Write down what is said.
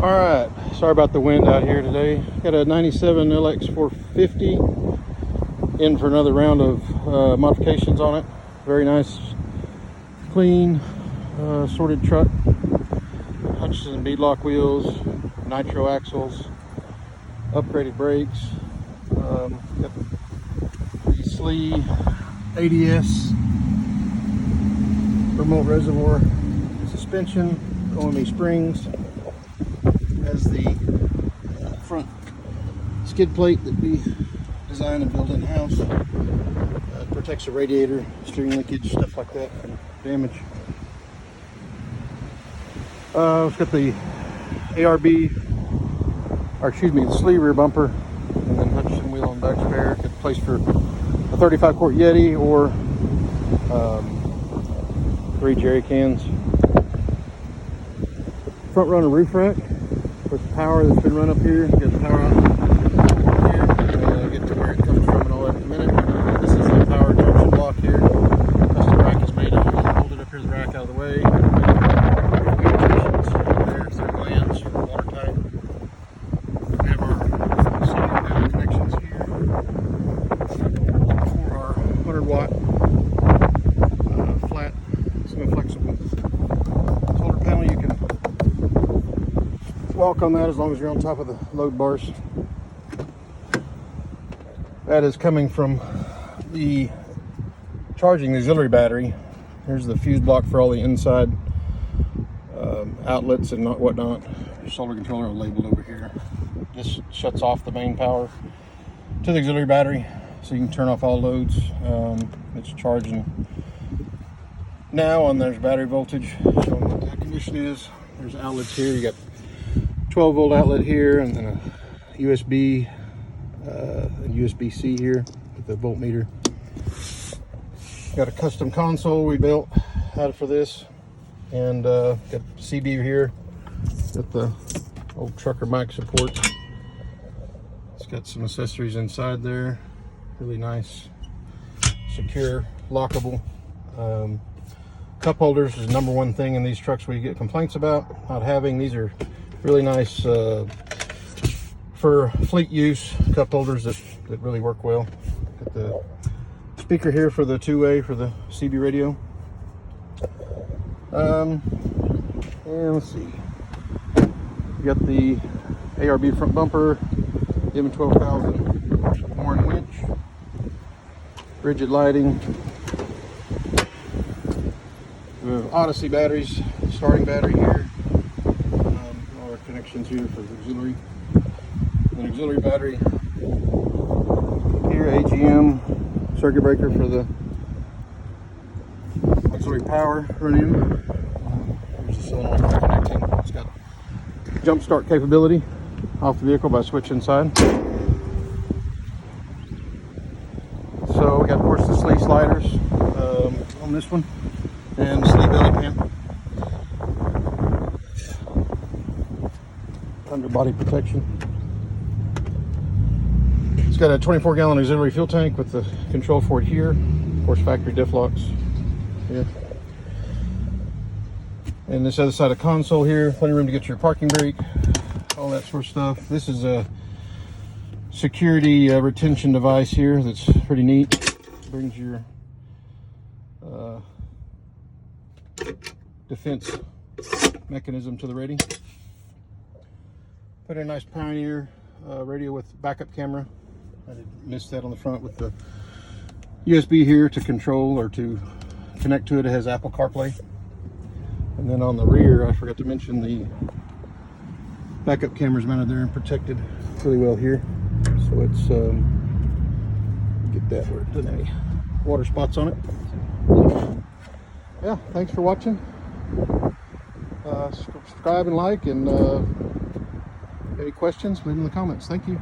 All right, sorry about the wind out here today. Got a 97 LX450 in for another round of modifications on it. Very nice, clean, sorted truck. Hutchinson beadlock wheels, nitro axles, upgraded brakes. Got the SLE ADS remote reservoir suspension, OME springs. Has the front skid plate that we designed and built in-house. Protects the radiator, steering linkage, stuff like that from damage. It's got the ARB, or excuse me, the SLE rear bumper, and then Hutchinson wheel and back spare. Got place for a 35 quart Yeti or 3 jerry cans. Front runner roof rack with power that's been run up here. Got the power out here. Get to where it comes from and all that in a minute. This is the power junction block here. Custom rack is made out. Hold it up here, the rack out of the way. There's the glands, watertight. We have our solid connections here for our 100-watt flat, semi-flexible solar panel. You can walk on that as long as you're on top of the load bars. That is coming from the charging the auxiliary battery. Here's the fuse block for all the inside outlets and whatnot. Solar controller labeled over here. This shuts off the main power to the auxiliary battery, so you can turn off all loads. It's charging now, and there's battery voltage showing what that condition is. There's outlets here. You got 12-volt outlet here, and then a USB and USB-C here with the voltmeter. Got a custom console we built out for this, and got CB here. Got the old trucker mic support. It's got some accessories inside there. Really nice, secure, lockable. Cup holders is the number one thing in these trucks we get complaints about not having. These are really nice for fleet use cup holders that really work well. Got the speaker here for the two-way for the CB radio. And let's see, we got the ARB front bumper, even 12,000 Warren winch, rigid lighting. We have Odyssey batteries, starting battery here. All our connections here for the auxiliary. An auxiliary battery here, AGM circuit breaker for the auxiliary power running. Here's the solenoid for connecting. It's got jump start capability off the vehicle by switch inside. So we got, of course, the SLE sliders on this one, and SLE belly pan. Underbody protection. It's got a 24-gallon auxiliary fuel tank with the control for it here. Of course, factory diff locks. Yeah. And this other side of the console here, plenty of room to get your parking brake, all that sort of stuff. This is a security retention device here that's pretty neat. Brings your defense mechanism to the ready. Put in a nice Pioneer radio with backup camera. I missed that on the front with the USB here to control or to connect to it. It has Apple CarPlay. And then on the rear, I forgot to mention, the backup camera's mounted there and protected really well here. So it's, get that where it doesn't have any water spots on it. Yeah, thanks for watching. Subscribe and like, and any questions, leave them in the comments. Thank you.